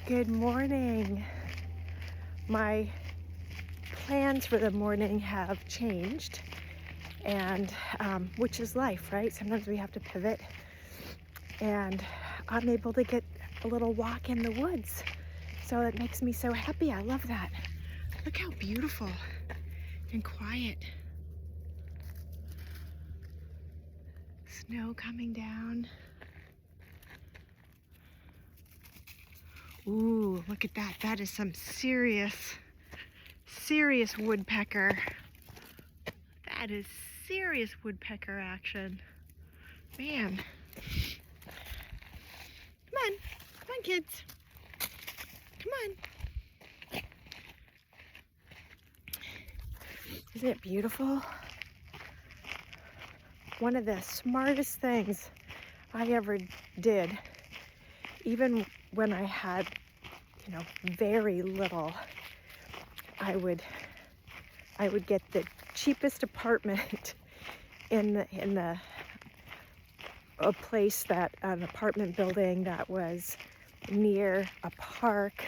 Good morning. My plans for the morning have changed, and which is life, right? Sometimes we have to pivot, and I'm able to get a little walk in the woods. So it makes me so happy. I love that. Look how beautiful and quiet. Snow coming down. Ooh, look at that. That is some serious woodpecker. That is serious woodpecker action. Man. Come on kids. Come on. Isn't it beautiful? One of the smartest things I ever did, even when I had, very little, I would get the cheapest apartment in a place an apartment building that was near a park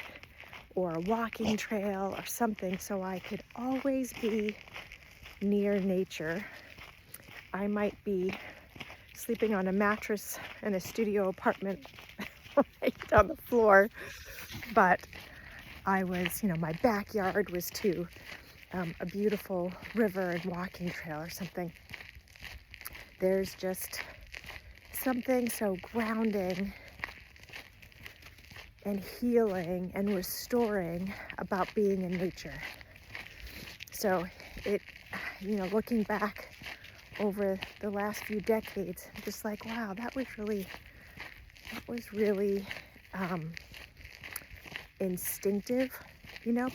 or a walking trail or something, so I could always be near nature. I might be sleeping on a mattress in a studio apartment right on the floor, but I was, my backyard was to a beautiful river and walking trail or something. There's just something so grounding and healing and restoring about being in nature. So it, looking back over the last few decades, I'm just like, wow, that was really instinctive,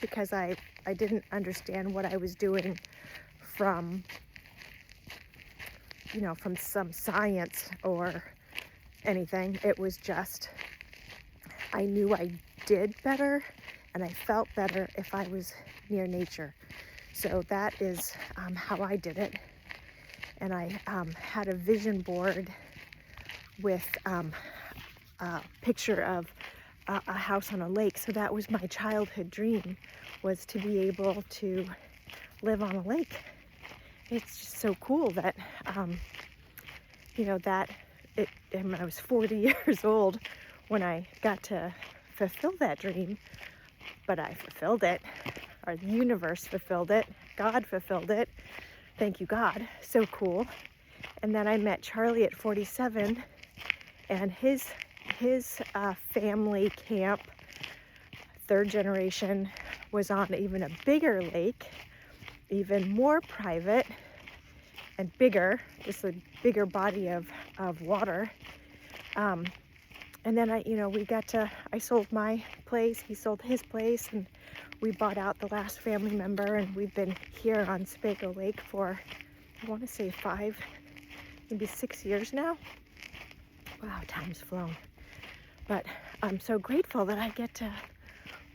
because I didn't understand what I was doing from some science or anything. It was just, I knew I did better and I felt better if I was near nature. So that is how I did it. And I had a vision board with a picture of a house on a lake. So that was my childhood dream, was to be able to live on a lake. It's just so cool that, and I was 40 years old when I got to fulfill that dream, but I fulfilled it, or the universe fulfilled it, God fulfilled it. Thank you, God. So cool. And then I met Charlie at 47, and his family camp, third generation, was on even a bigger lake, even more private and bigger, just a bigger body of water. And then I sold my place, he sold his place, and we bought out the last family member, and we've been here on Sebago Lake for, I want to say 5, maybe 6 years now. Wow, time's flown. But I'm so grateful that I get to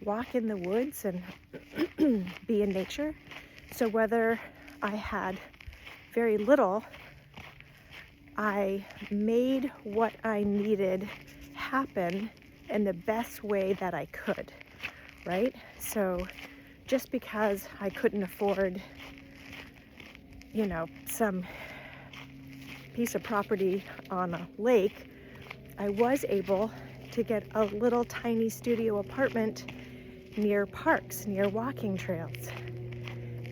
walk in the woods and be in nature. So whether I had very little, I made what I needed happen in the best way that I could, right? So just because I couldn't afford, some piece of property on a lake, I was able to get a little tiny studio apartment near parks, near walking trails.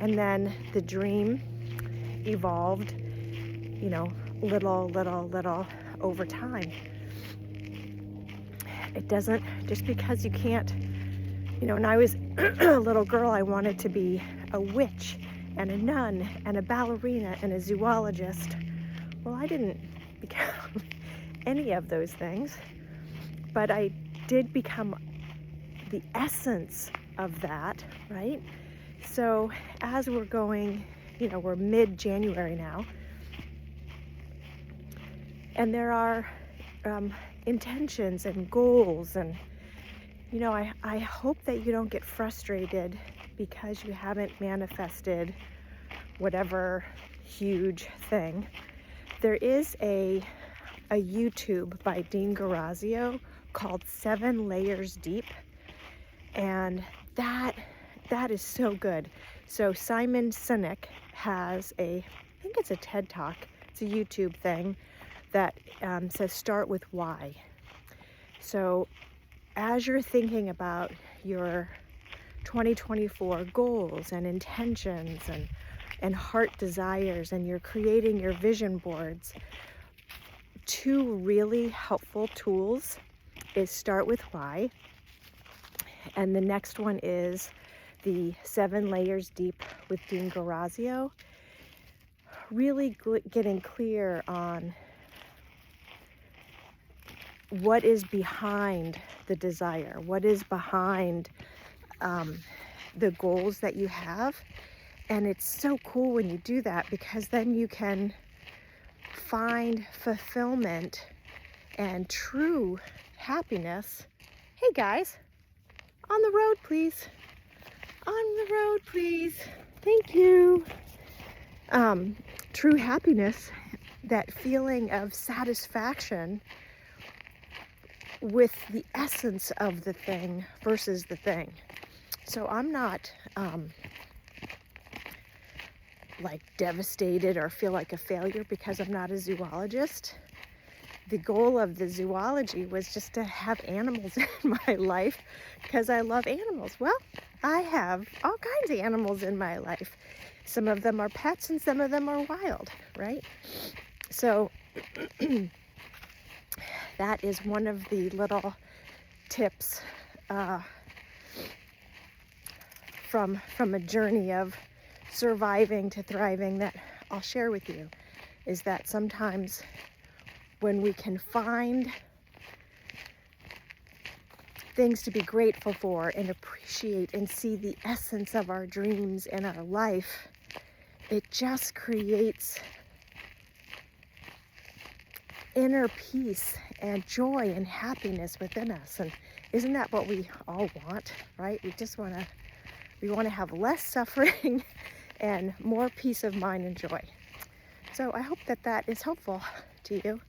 And then the dream evolved, little over time. It doesn't, just because you can't, when I was a little girl, I wanted to be a witch and a nun and a ballerina and a zoologist. Well, I didn't become any of those things, but I did become the essence of that, right? So as we're going, we're mid-January now, and there are intentions and goals, and I hope that you don't get frustrated because you haven't manifested whatever huge thing. There is a YouTube by Dean Garazio called 7 Layers Deep. And that is so good. So Simon Sinek has I think it's a TED Talk, it's a YouTube thing that says start with why. So as you're thinking about your 2024 goals and intentions and heart desires, and you're creating your vision boards, 2 really helpful tools is start with why, and the next one is the 7 Layers Deep with Dean Gorazio. Really getting clear on what is behind the desire, what is behind the goals that you have. And it's so cool when you do that, because then you can find fulfillment and true happiness. Hey guys, on the road please. On the road please. Thank you. True happiness, that feeling of satisfaction with the essence of the thing versus the thing. So I'm not like devastated or feel like a failure because I'm not a zoologist. The goal of the zoology was just to have animals in my life because I love animals. Well, I have all kinds of animals in my life. Some of them are pets and some of them are wild, right? So that is one of the little tips from a journey of surviving to thriving that I'll share with you, is that sometimes when we can find things to be grateful for and appreciate and see the essence of our dreams in our life, it just creates inner peace and joy and happiness within us. And isn't that what we all want, right? We want to have less suffering and more peace of mind and joy. So I hope that is helpful to you.